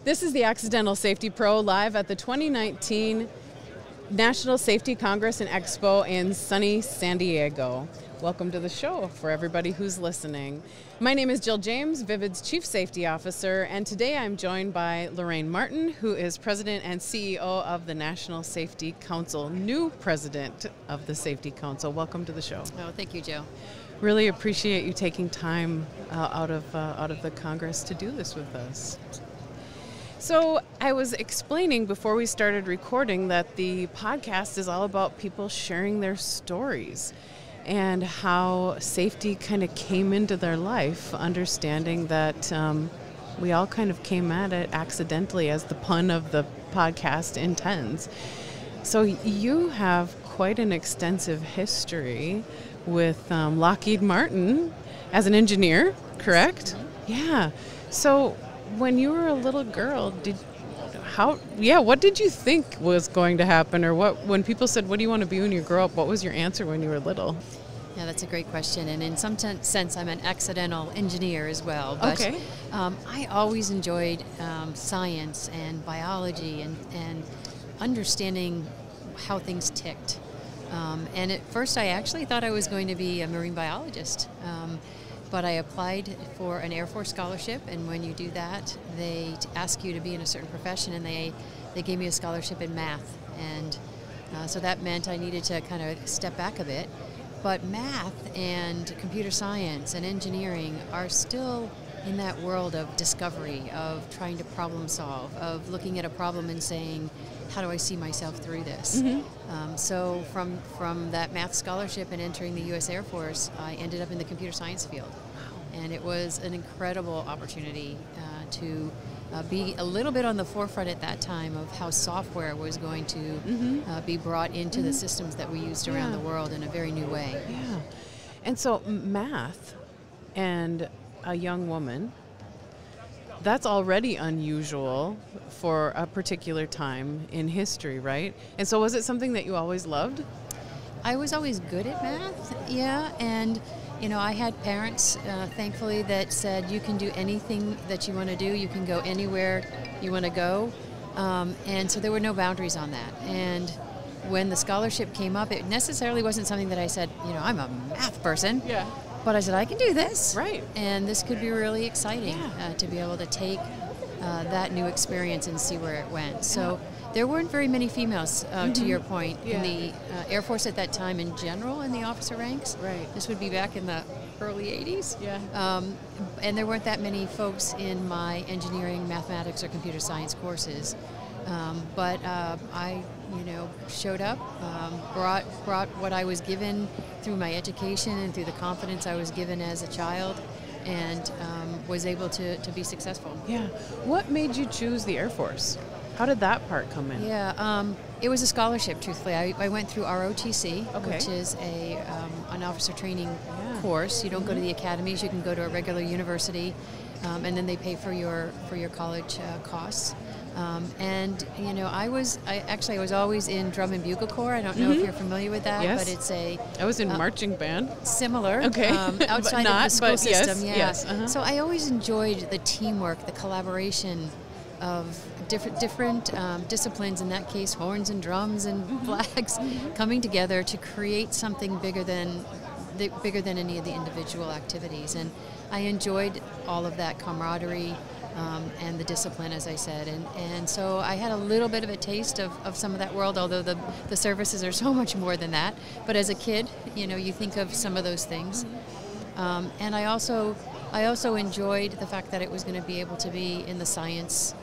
This is the Accidental Safety Pro live at the 2019 National Safety Congress and Expo in sunny San Diego. Welcome to the show for everybody who's listening. My name is Jill James, Vivid's Chief Safety Officer, and today I'm joined by Lorraine Martin, who is President and CEO of the National Safety Council, new President of the Safety Council. Welcome to the show. Oh, thank you, Jill. Really appreciate you taking time out of the Congress to do this with us. So I was explaining before we started recording that the podcast is all about people sharing their stories and how safety kind of came into their life, understanding that we all kind of came at it accidentally, as the pun of the podcast intends. So you have quite an extensive history with Lockheed Martin as an engineer, correct? Mm-hmm. Yeah. So when you were a little girl, what did you think was going to happen, or when people said, "What do you want to be when you grow up?" What was your answer when you were little? Yeah, that's a great question, and in some sense, I'm an accidental engineer as well. But, okay. I always enjoyed science and biology and understanding how things ticked. And at first, I actually thought I was going to be a marine biologist. But I applied for an Air Force scholarship, and when you do that, they ask you to be in a certain profession, and they gave me a scholarship in math. And so that meant I needed to kind of step back a bit. But math and computer science and engineering are still in that world of discovery, of trying to problem solve, of looking at a problem and saying, how do I see myself through this? Mm-hmm. So from that math scholarship and entering the U.S. Air Force, I ended up in the computer science field. And it was an incredible opportunity to be a little bit on the forefront at that time of how software was going to be brought into the systems that we used around the world in a very new way. Yeah. And so math and a young woman, that's already unusual for a particular time in history, right? And so was it something that you always loved? I was always good at math, yeah, and I had parents, thankfully, that said you can do anything that you want to do, you can go anywhere you want to go, and so there were no boundaries on that. And when the scholarship came up, it necessarily wasn't something that I said, I'm a math person. Yeah. But I said, I can do this. Right. And this could be really exciting to be able to take that new experience and see where it went. So there weren't very many females, to your point, in the Air Force at that time in general in the officer ranks. Right. This would be back in the early 80s. Yeah. And there weren't that many folks in my engineering, mathematics, or computer science courses. But I showed up, brought what I was given through my education and through the confidence I was given as a child, and was able to be successful. Yeah. What made you choose the Air Force? How did that part come in? Yeah, it was a scholarship, truthfully. I went through ROTC, okay, which is an officer training course. You don't go to the academies, you can go to a regular university, and then they pay for your college costs. I was always in drum and bugle corps. I don't know if you're familiar with that, yes, but it's I was in marching band. Similar, okay, outside not, of the school system. Yes, yeah. So I always enjoyed the teamwork, the collaboration of different disciplines. In that case, horns and drums and flags coming together to create something bigger than any of the individual activities. And I enjoyed all of that camaraderie. And the discipline, as I said. And so I had a little bit of a taste of some of that world, although the services are so much more than that. But as a kid, you think of some of those things. And I also enjoyed the fact that it was going to be able to be in the science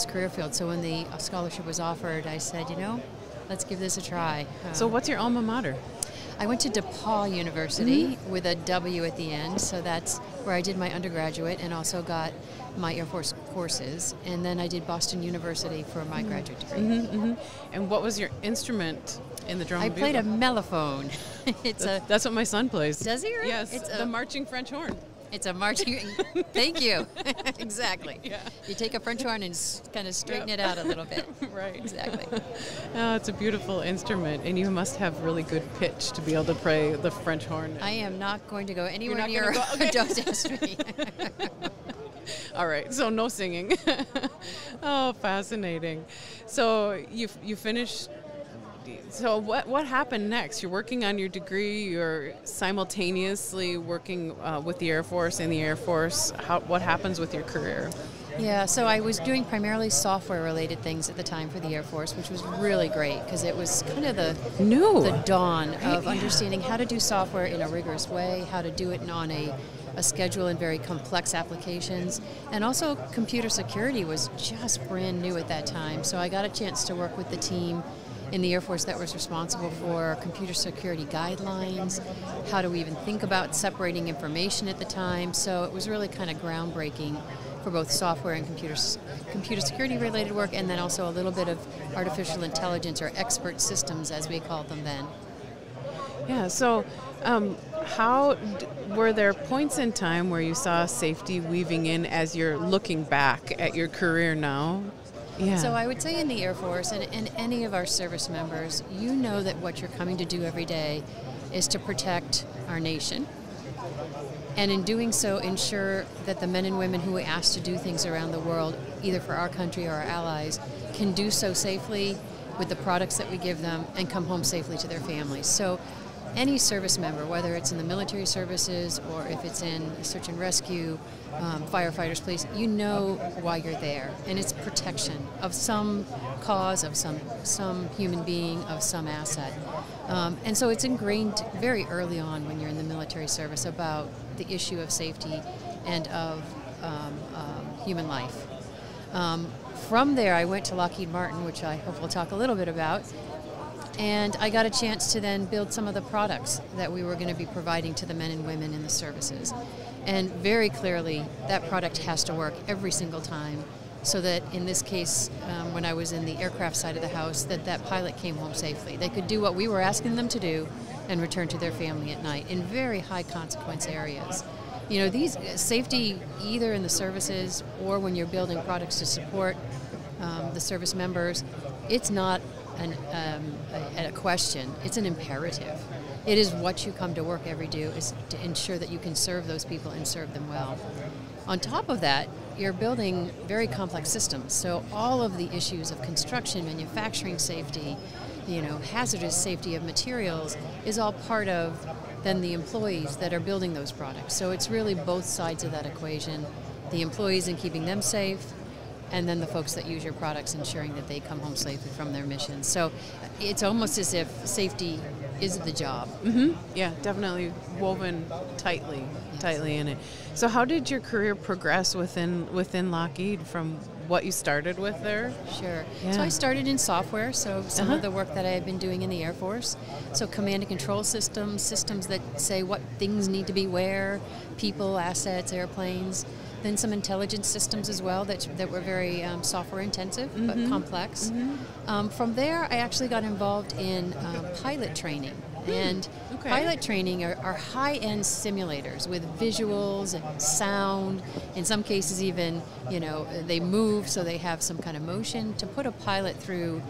career field. So when the scholarship was offered, I said, let's give this a try. So what's your alma mater? I went to DePaul University with a W at the end, so that's where I did my undergraduate and also got my Air Force courses. And then I did Boston University for my graduate degree. And what was your instrument in the drum? I played a mellophone. That's what my son plays. Does he? Really? Yes, it's the marching French horn. It's a marching. Thank you. Exactly. Yeah. You take a French horn and kind of straighten it out a little bit. Right. Exactly. Oh, it's a beautiful instrument, and you must have really good pitch to be able to play the French horn. I am not going to go anywhere You're not near. gonna go? Okay. Don't ask me. All right, so no singing. Oh, fascinating. So you finished. So what happened next? You're working on your degree. You're simultaneously working with the Air Force. In the Air Force, what happens with your career? Yeah, so I was doing primarily software-related things at the time for the Air Force, which was really great because it was kind of the dawn of understanding how to do software in a rigorous way, how to do it on a schedule in very complex applications, and also computer security was just brand new at that time. So I got a chance to work with the team in the Air Force that was responsible for computer security guidelines, how do we even think about separating information at the time. So it was really kind of groundbreaking for both software and computer security related work, and then also a little bit of artificial intelligence or expert systems as we called them then. Yeah, so were there points in time where you saw safety weaving in as you're looking back at your career now? Yeah. So I would say in the Air Force and any of our service members, you know that what you're coming to do every day is to protect our nation. And in doing so, ensure that the men and women who we ask to do things around the world, either for our country or our allies, can do so safely with the products that we give them and come home safely to their families. So any service member, whether it's in the military services or if it's in search and rescue, firefighters, police, you know why you're there. And it's protection of some cause, of some human being, of some asset. And so it's ingrained very early on when you're in the military service about the issue of safety and of human life. From there, I went to Lockheed Martin, which I hope we'll talk a little bit about. And I got a chance to then build some of the products that we were going to be providing to the men and women in the services. And very clearly, that product has to work every single time, so that in this case, when I was in the aircraft side of the house, that pilot came home safely. They could do what we were asking them to do and return to their family at night in very high consequence areas. You know, these safety, either in the services or when you're building products to support the service members, it's not a question, it's an imperative. It is what you come to work every day, is to ensure that you can serve those people and serve them well. On top of that, you're building very complex systems, so all of the issues of construction, manufacturing safety, you know, hazardous safety of materials is all part of then the employees that are building those products. So it's really both sides of that equation, the employees and keeping them safe, and then the folks that use your products ensuring that they come home safely from their missions. So it's almost as if safety is the job. Mm-hmm. Yeah, definitely woven tightly in it. So how did your career progress within Lockheed from what you started with there? Sure. Yeah. So I started in software, so some of the work that I had been doing in the Air Force. So command and control systems that say what things need to be where, people, assets, airplanes. Then some intelligence systems as well that were very software intensive, but complex. From there, I actually got involved in pilot training. And pilot training are high-end simulators with visuals and sound. In some cases even, you know, they move, so they have some kind of motion to put a pilot through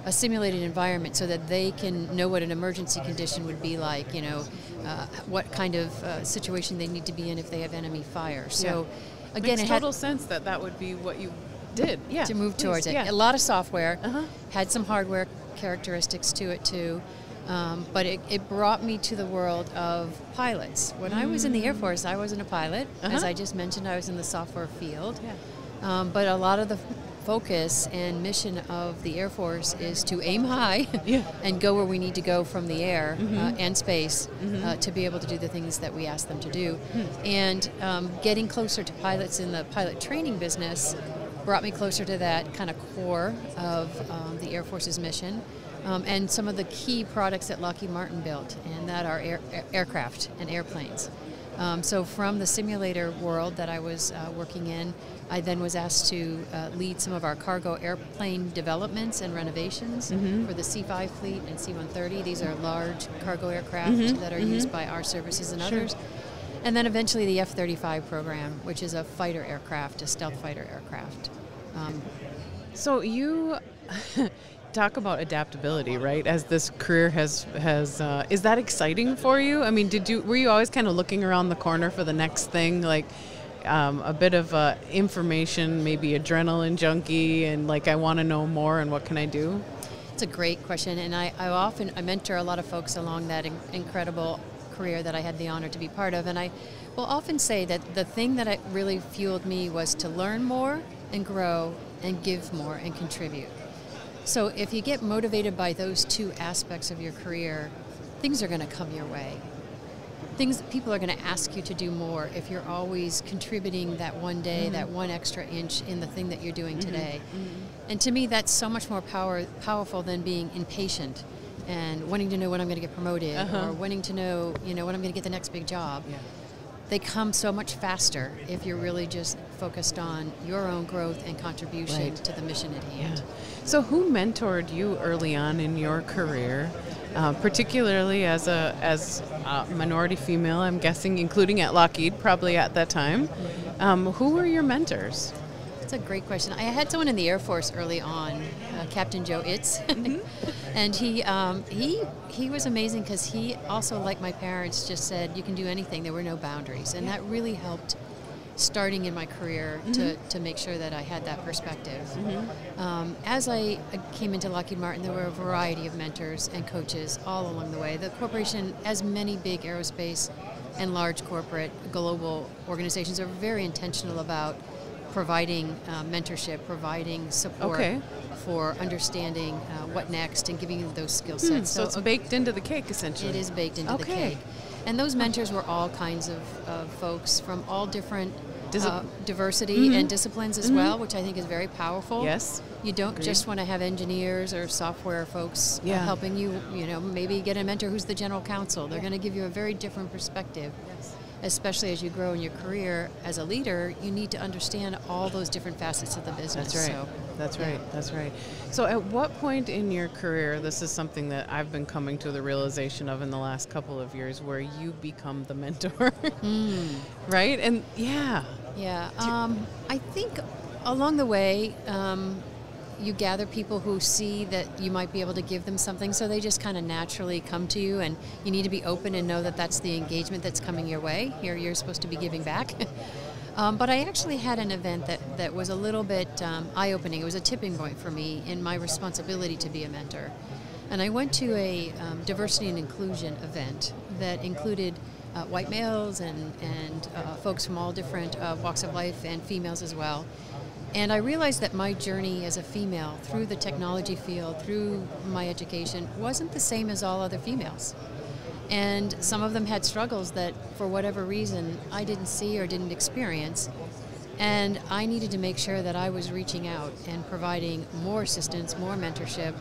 a simulated environment so that they can know what an emergency condition would be like, you know, what kind of situation they need to be in if they have enemy fire. So again, makes total sense that would be what you did. Yeah, to move towards it. Yeah. A lot of software, had some hardware characteristics to it too, but it brought me to the world of pilots. When I was in the Air Force, I wasn't a pilot. As I just mentioned, I was in the software field. But a lot of the focus and mission of the Air Force is to aim high and go where we need to go from the air and space to be able to do the things that we ask them to do. And getting closer to pilots in the pilot training business brought me closer to that kind of core of the Air Force's mission. And some of the key products that Lockheed Martin built, and that are aircraft and airplanes. So from the simulator world that I was working in, I then was asked to lead some of our cargo airplane developments and renovations for the C-5 fleet and C-130. These are large cargo aircraft that are used by our services and others. And then eventually the F-35 program, which is a fighter aircraft, a stealth fighter aircraft. So you talk about adaptability, right? As this career has is that exciting for you? I mean, were you always kind of looking around the corner for the next thing? Like, a bit of information, maybe adrenaline junkie, and like I want to know more, and what can I do? It's a great question, and I mentor a lot of folks along that incredible career that I had the honor to be part of, and I will often say that the thing that really fueled me was to learn more and grow and give more and contribute. So if you get motivated by those two aspects of your career, things are going to come your way. People are going to ask you to do more if you're always contributing that one day, that one extra inch in the thing that you're doing today. And to me, that's so much more powerful than being impatient and wanting to know when I'm going to get promoted or wanting to know, when I'm going to get the next big job. Yeah. They come so much faster if you're really just focused on your own growth and contribution to the mission at hand. Yeah. So who mentored you early on in your career, particularly as a minority female, I'm guessing, including at Lockheed, probably at that time? Who were your mentors? That's a great question. I had someone in the Air Force early on, Captain Joe Itz, and he was amazing because he also, like my parents, just said you can do anything. There were no boundaries, and that really helped starting in my career to make sure that I had that perspective. As I came into Lockheed Martin, there were a variety of mentors and coaches all along the way. The corporation, as many big aerospace and large corporate global organizations, are very intentional about providing mentorship, providing support for understanding what next and giving you those skill sets. So it's baked into the cake, essentially. It is baked into the cake. And those mentors were all kinds of folks from all different diversity and disciplines as well, which I think is very powerful. Yes. You don't just want to have engineers or software folks helping you, maybe get a mentor who's the general counsel. They're going to give you a very different perspective. Yes. Especially as you grow in your career as a leader, you need to understand all those different facets of the business. That's right. That's right. So at what point in your career, this is something that I've been coming to the realization of in the last couple of years, where you become the mentor, right? And I think along the way, you gather people who see that you might be able to give them something, so they just kind of naturally come to you, and you need to be open and know that that's the engagement that's coming your way. You're supposed to be giving back. But I actually had an event that was a little bit eye-opening. It was a tipping point for me in my responsibility to be a mentor. And I went to a diversity and inclusion event that included white males and folks from all different walks of life, and females as well. And I realized that my journey as a female through the technology field, through my education, wasn't the same as all other females. And some of them had struggles that, for whatever reason, I didn't see or didn't experience. And I needed to make sure that I was reaching out and providing more assistance, more mentorship,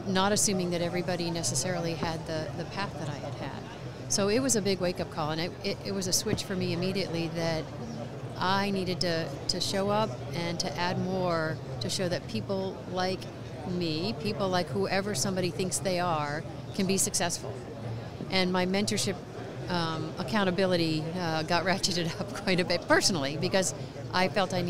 not assuming that everybody necessarily had the path that I had had. So it was a big wake-up call, and it was a switch for me immediately that I needed to show up and to add more to show that people like me, people like whoever somebody thinks they are, can be successful. And my mentorship accountability got ratcheted up quite a bit personally, because I felt I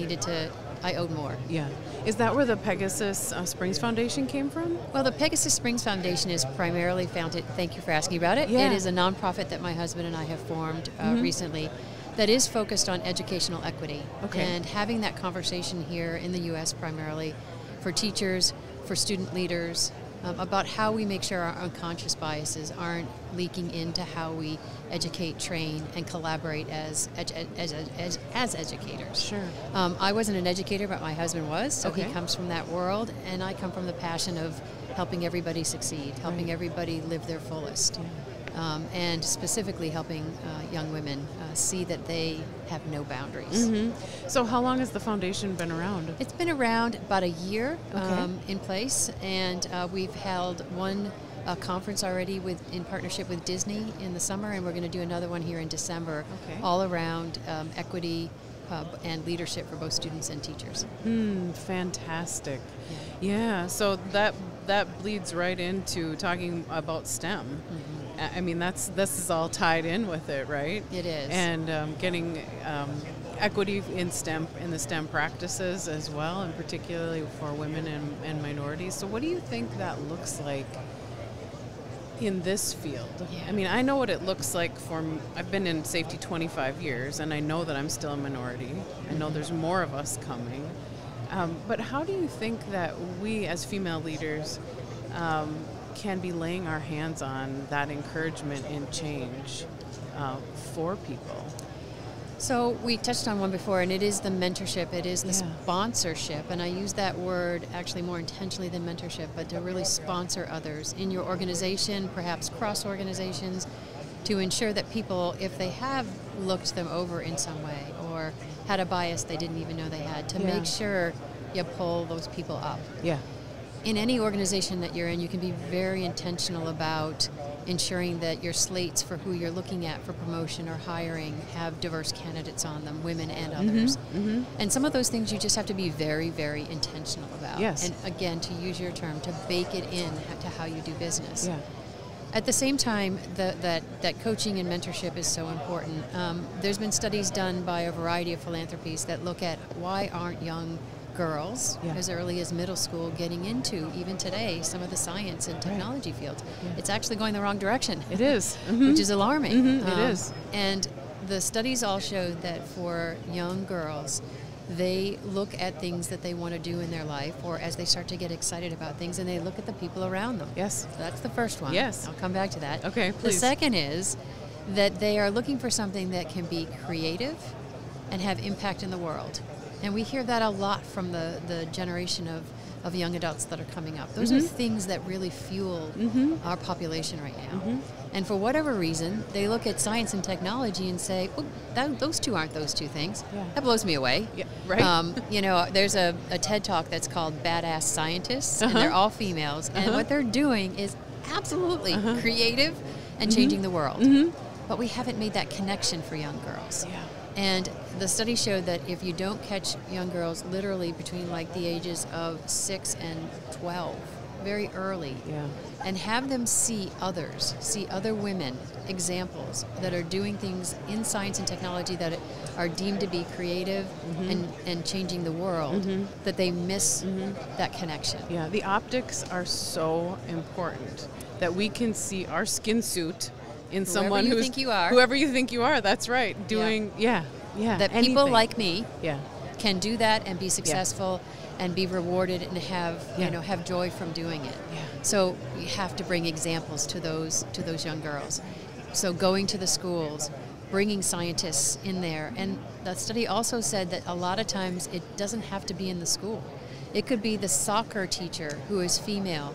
owed more. Yeah. Is that where the Pegasus Springs Foundation came from? Well, the Pegasus Springs Foundation is primarily founded, thank you for asking about it. Yeah. It is a nonprofit that my husband and I have formed recently that is focused on educational equity and having that conversation here in the U.S. primarily for teachers, for student leaders, about how we make sure our unconscious biases aren't leaking into how we educate, train, and collaborate as educators. Sure. I wasn't an educator, but my husband was, so he comes from that world, and I come from the passion of helping everybody succeed, helping everybody live their fullest. And specifically helping young women see that they have no boundaries. So how long has the foundation been around? It's been around about a year in place, and we've held one conference already in partnership with Disney in the summer, and we're going to do another one here in December, all around equity and leadership for both students and teachers. Fantastic. Yeah, so that bleeds right into talking about STEM. I mean, this is all tied in with it, right? It is. And getting equity in the STEM practices as well, and particularly for women and minorities. So what do you think that looks like in this field. Yeah. I mean, I know what it looks like I've been in safety 25 years, and I know that I'm still a minority. I know there's more of us coming. But how do you think that we as female leaders can be laying our hands on that encouragement and change for people? So we touched on one before, and it is the mentorship, it is the sponsorship, and I use that word actually more intentionally than mentorship, but to really sponsor others in your organization, perhaps cross organizations, to ensure that people, if they have looked them over in some way or had a bias they didn't even know they had, to make sure you pull those people up. Yeah. In any organization that you're in, you can be very intentional about ensuring that your slates for who you're looking at for promotion or hiring have diverse candidates on them, women and others. And some of those things you just have to be very, very intentional about. Yes. And again, to use your term, to bake it in to how you do business. Yeah. At the same time, that coaching and mentorship is so important. There's been studies done by a variety of philanthropies that look at why aren't young girls as early as middle school getting into, even today, some of the science and technology fields. It's actually going the wrong direction. It is. Which is alarming. It is. And the studies all showed that for young girls, they look at things that they want to do in their life, or as they start to get excited about things, and they look at the people around them. Yes. So that's the first one. Yes. I'll come back to that. Okay, please. The second is that they are looking for something that can be creative and have impact in the world. And we hear that a lot from the generation of young adults that are coming up. Those are things that really fuel our population right now. And for whatever reason, they look at science and technology and say, oh, those two aren't those two things. Yeah. That blows me away. Yeah, right. You know, there's a TED Talk that's called Badass Scientists, and they're all females. And what they're doing is absolutely creative and changing the world. But we haven't made that connection for young girls. Yeah. And the study showed that if you don't catch young girls literally between like the ages of 6 and 12, very early, and have them see others, see other women, examples that are doing things in science and technology that are deemed to be creative and changing the world, that they miss that connection. Yeah, the optics are so important, that we can see our skin suit in someone whoever you think you are. That's right. Doing that people anything. like me Yeah. can do that and be successful and be rewarded and have joy from doing it. Yeah. So you have to bring examples to those young girls. So going to the schools, bringing scientists in there, and that study also said that a lot of times it doesn't have to be in the school. It could be the soccer teacher who is female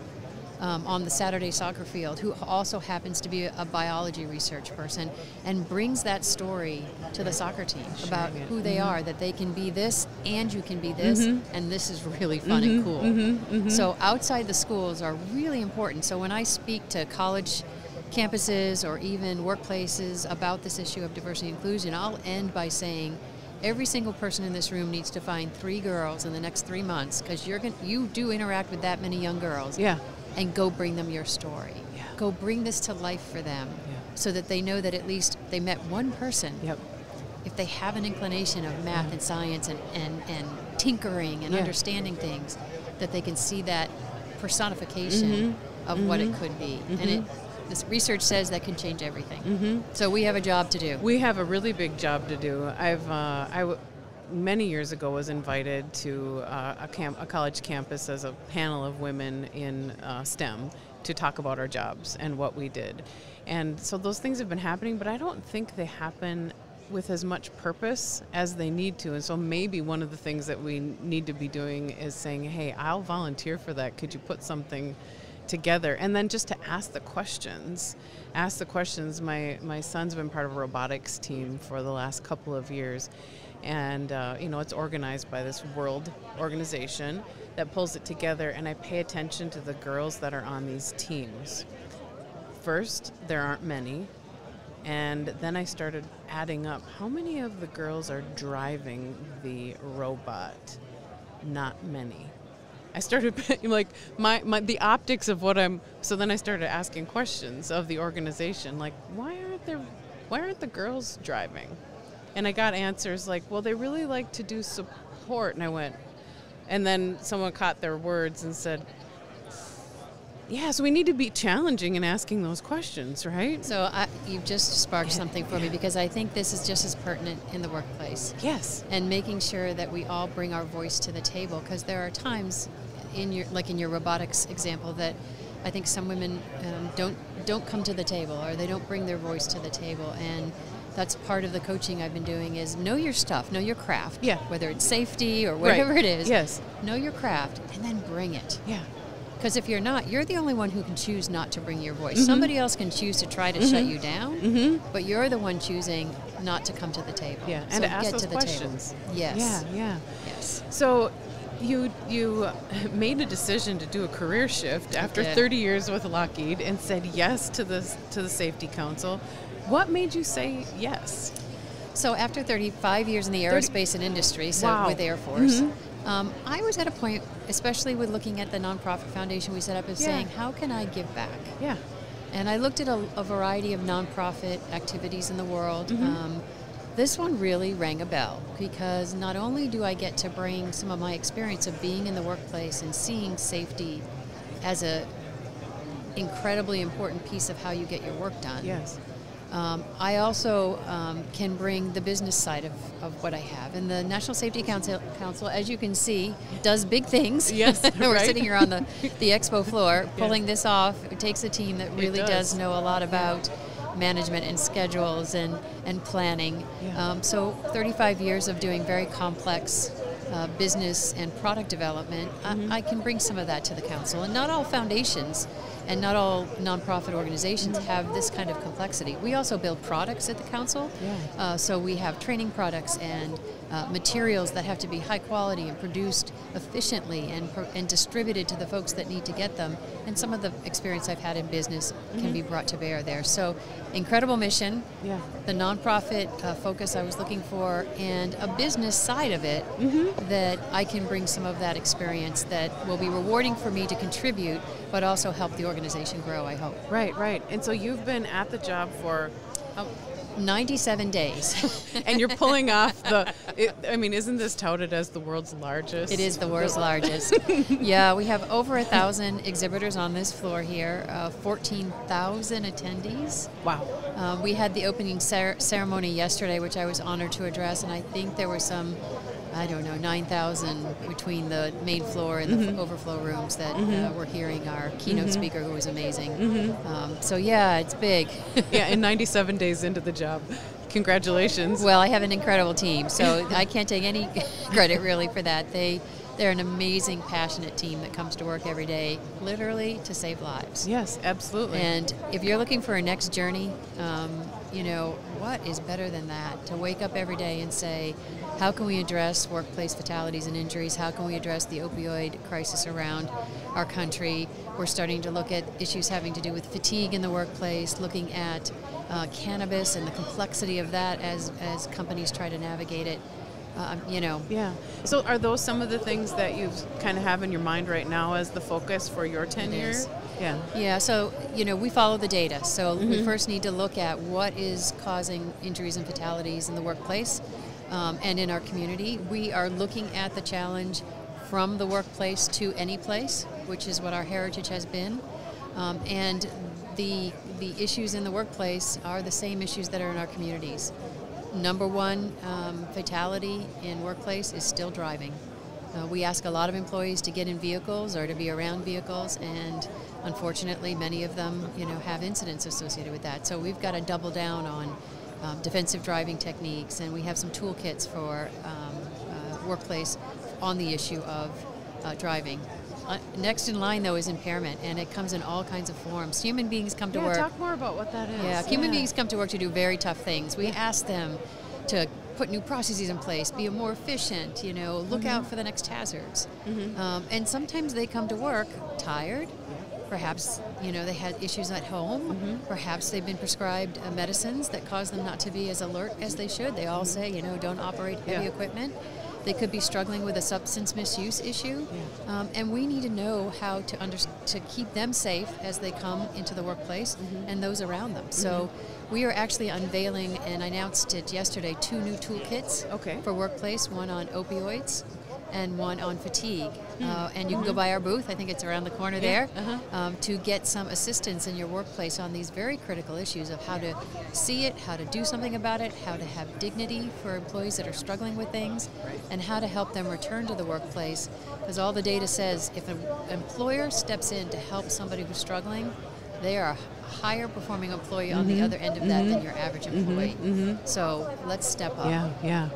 on the Saturday soccer field, who also happens to be a biology research person, and brings that story to the soccer team about who they are, that they can be this and you can be this, and this is really fun and cool. So outside the schools are really important. So when I speak to college campuses or even workplaces about this issue of diversity and inclusion, I'll end by saying every single person in this room needs to find 3 girls in the next 3 months, because you do interact with that many young girls. Yeah. And go bring them your story. Yeah. Go bring this to life for them, so that they know that at least they met one person. Yep. If they have an inclination of math and science and tinkering and understanding things, that they can see that personification of what it could be. And this research says that can change everything. So we have a job to do. We have a really big job to do. Many years ago was invited to a college campus as a panel of women in STEM to talk about our jobs and what we did. And so those things have been happening, but I don't think they happen with as much purpose as they need to. And so maybe one of the things that we need to be doing is saying, hey, I'll volunteer for that. Could you put something together? And then just to ask the questions. My son's been part of a robotics team for the last couple of years. And, it's organized by this world organization that pulls it together, and I pay attention to the girls that are on these teams. First, there aren't many, and then I started adding up how many of the girls are driving the robot. Not many. I started like the optics of what I'm. So then I started asking questions of the organization, like why aren't the girls driving? And I got answers like, well, they really like to do support. And I went, and then someone caught their words and said, Yeah, so we need to be challenging in asking those questions, right? So you've just sparked something for me, because I think this is just as pertinent in the workplace. Yes. And making sure that we all bring our voice to the table, because there are times in your robotics example that I think some women don't come to the table, or they don't bring their voice to the table. And that's part of the coaching I've been doing, is know your stuff, know your craft. Yeah. Whether it's safety or whatever it is. Yes. Know your craft and then bring it. Yeah. Because if you're not, you're the only one who can choose not to bring your voice. Somebody else can choose to try to shut you down, but you're the one choosing not to come to the table. Yeah, so and to ask get those to the questions. table. Yes. Yeah. Yes. So you made a decision to do a career shift after 30 years with Lockheed and said yes to the Safety Council. What made you say yes? So after 35 years in the aerospace and industry, so Wow. with Air Force, I was at a point, especially with looking at the nonprofit foundation we set up, of saying, how can I give back? Yeah. And I looked at a variety of nonprofit activities in the world. This one really rang a bell, because not only do I get to bring some of my experience of being in the workplace and seeing safety as a incredibly important piece of how you get your work done. Yes. I also can bring the business side of what I have. And the National Safety Council, as you can see, does big things. Yes, We're right. sitting here on the expo floor pulling this off. It takes a team that really does know a lot about management and schedules and planning. Yeah. So 35 years of doing very complex business and product development, I can bring some of that to the council. And not all foundations and not all nonprofit organizations have this kind of complexity. We also build products at the council. Yeah. So we have training products and materials that have to be high quality and produced efficiently and distributed to the folks that need to get them. And some of the experience I've had in business can be brought to bear there. So incredible mission, the nonprofit focus I was looking for, and a business side of it that I can bring some of that experience that will be rewarding for me to contribute, but also help the organization grow, I hope. Right, right. And so you've been at the job for 97 days. And you're pulling off isn't this touted as the world's largest? It is the world's largest. Yeah, we have over 1,000 exhibitors on this floor here, 14,000 attendees. Wow. We had the opening ceremony yesterday, which I was honored to address, and I think there were some, 9,000 between the main floor and the overflow rooms that were hearing our keynote speaker, who was amazing. So yeah, it's big. Yeah, and 97 days into the job. Congratulations. Well, I have an incredible team, so I can't take any credit really for that. They're an amazing, passionate team that comes to work every day, literally to save lives. Yes, absolutely. And if you're looking for a next journey, what is better than that? To wake up every day and say, how can we address workplace fatalities and injuries? How can we address the opioid crisis around our country? We're starting to look at issues having to do with fatigue in the workplace, looking at cannabis and the complexity of that as companies try to navigate it. Yeah. So are those some of the things that you kind of have in your mind right now as the focus for your tenure? Yeah. Yeah, so, we follow the data. So we first need to look at what is causing injuries and fatalities in the workplace and in our community. We are looking at the challenge from the workplace to any place, which is what our heritage has been. And the issues in the workplace are the same issues that are in our communities. Number one fatality in workplace is still driving. We ask a lot of employees to get in vehicles or to be around vehicles, and unfortunately many of them have incidents associated with that. So we've got to double down on defensive driving techniques, and we have some toolkits for workplace on the issue of driving. Next in line, though, is impairment, and it comes in all kinds of forms. Human beings come to work. Talk more about what that is. Yeah, human beings come to work to do very tough things. We ask them to put new processes in place, be more efficient, look out for the next hazards. And sometimes they come to work tired. Perhaps, they had issues at home. Perhaps they've been prescribed medicines that cause them not to be as alert as they should. They all say, don't operate heavy equipment. They could be struggling with a substance misuse issue, and we need to know how to keep them safe as they come into the workplace and those around them. So we are actually unveiling, and I announced it yesterday, 2 new toolkits for workplace, one on opioids and one on fatigue. And you can go by our booth, I think it's around the corner there, to get some assistance in your workplace on these very critical issues of how to see it, how to do something about it, how to have dignity for employees that are struggling with things, and how to help them return to the workplace. Because all the data says if an employer steps in to help somebody who's struggling, they are a higher performing employee on the other end of that than your average employee. So let's step up. Yeah.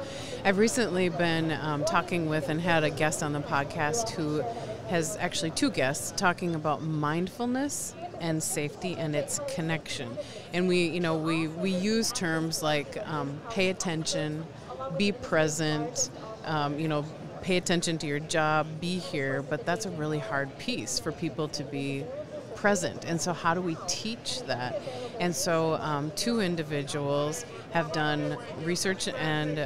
I've recently been talking with and had a guest on the podcast who has actually 2 guests talking about mindfulness and safety and its connection. And we use terms like pay attention, be present, pay attention to your job, be here, but that's a really hard piece for people to be present. And so how do we teach that? And so 2 individuals have done research, and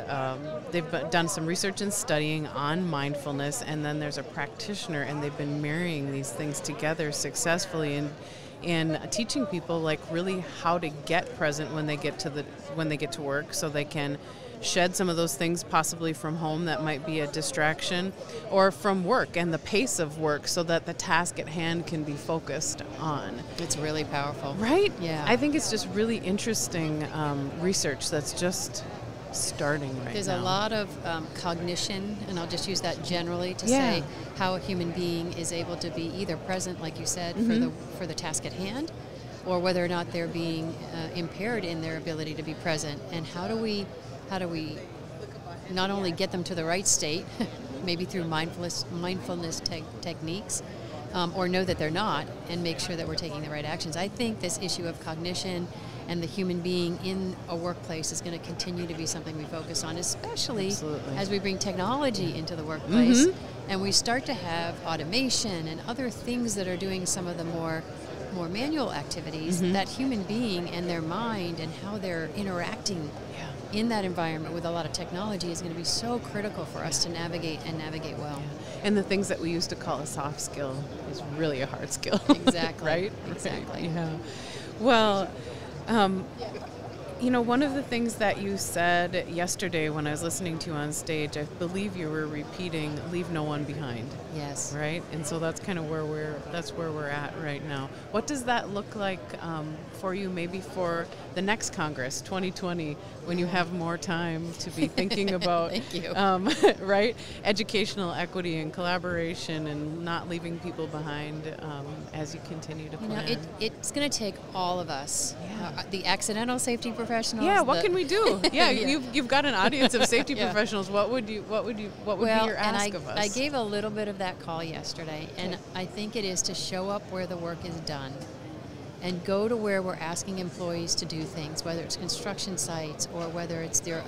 they've done some research and studying on mindfulness, and then there's a practitioner, and they've been marrying these things together successfully in teaching people like really how to get present when they get to work, so they can shed some of those things possibly from home that might be a distraction, or from work and the pace of work, so that the task at hand can be focused on. It's really powerful. Right? Yeah. I think it's just really interesting research that's just starting right now. There's a lot of cognition, and I'll just use that generally to say how a human being is able to be either present, like you said, for the task at hand, or whether or not they're being impaired in their ability to be present. And how do we not only get them to the right state, maybe through mindfulness techniques, or know that they're not, and make sure that we're taking the right actions. I think this issue of cognition and the human being in a workplace is going to continue to be something we focus on, especially as we bring technology into the workplace, and we start to have automation and other things that are doing some of the more manual activities. That human being and their mind and how they're interacting in that environment with a lot of technology is going to be so critical for us to navigate well. And the things that we used to call a soft skill is really a hard skill. Exactly. Right? Exactly. Yeah. Well, one of the things that you said yesterday when I was listening to you on stage, I believe you were repeating, leave no one behind. Yes. Right? And so that's kind of where we're at right now. What does that look like for you, maybe for the next Congress, 2020, when you have more time to be thinking about Thank you. Right? Educational equity and collaboration and not leaving people behind as you continue to plan? It's going to take all of us, the accidental safety professionals. Yeah, what can we do? Yeah, you've got an audience of safety professionals. What would be your ask of us? I gave a little bit of that call yesterday, and I think it is to show up where the work is done and go to where we're asking employees to do things, whether it's construction sites or whether it's their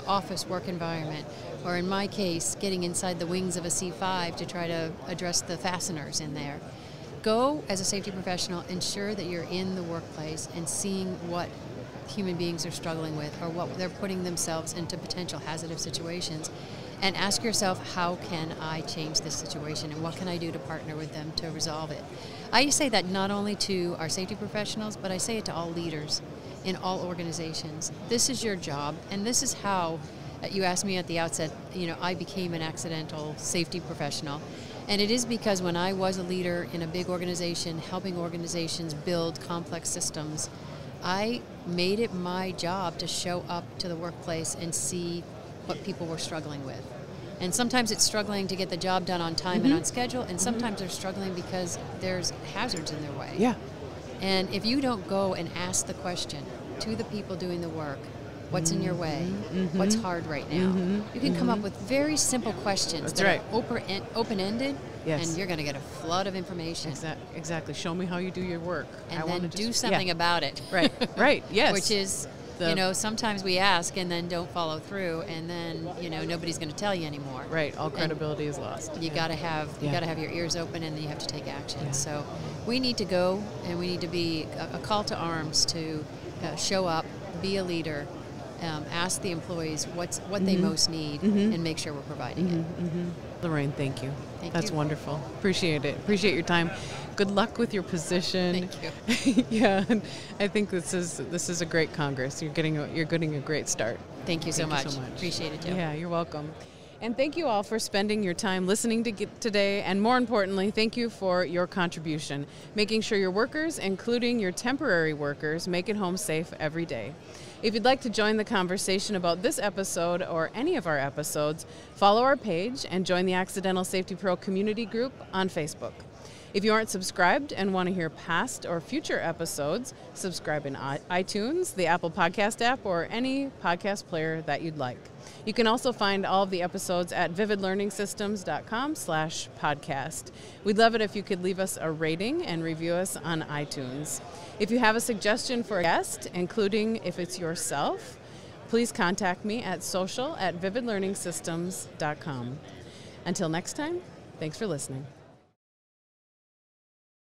office work environment, or in my case, getting inside the wings of a C5 to try to address the fasteners in there. Go as a safety professional, ensure that you're in the workplace and seeing what human beings are struggling with or what they're putting themselves into potential hazardous situations, and ask yourself, how can I change this situation and what can I do to partner with them to resolve it? I say that not only to our safety professionals, but I say it to all leaders in all organizations. This is your job, and this is how, you asked me at the outset, I became an accidental safety professional. And it is because when I was a leader in a big organization, helping organizations build complex systems, I made it my job to show up to the workplace and see what people were struggling with. And sometimes it's struggling to get the job done on time and on schedule, and sometimes they're struggling because there's hazards in their way. Yeah. And if you don't go and ask the question to the people doing the work, what's in your way? What's hard right now? You can come up with very simple questions that are open-ended, and you're going to get a flood of information. Exactly. Show me how you do your work. And then do something about it. Right, yes. Which is, sometimes we ask and then don't follow through, and then, nobody's going to tell you anymore. Right, all credibility is lost. You got to have your ears open, and then you have to take action. Yeah. So we need to go, and we need to be a call to arms to show up, be a leader, ask the employees what they most need, and make sure we're providing it. Lorraine, thank you. That's you. wonderful. Appreciate it. Appreciate your time. Good luck with your position. Thank you. Yeah, I think this is a great Congress. You're getting a great start. Thank you so much. Appreciate it, Joe. Yeah, you're welcome. And thank you all for spending your time listening today, and more importantly, thank you for your contribution, making sure your workers, including your temporary workers, make it home safe every day. If you'd like to join the conversation about this episode or any of our episodes, follow our page and join the Accidental Safety Pro community group on Facebook. If you aren't subscribed and want to hear past or future episodes, subscribe in iTunes, the Apple Podcast app, or any podcast player that you'd like. You can also find all of the episodes at vividlearningsystems.com/podcast. We'd love it if you could leave us a rating and review us on iTunes. If you have a suggestion for a guest, including if it's yourself, please contact me at social@vividlearningsystems.com. Until next time, thanks for listening.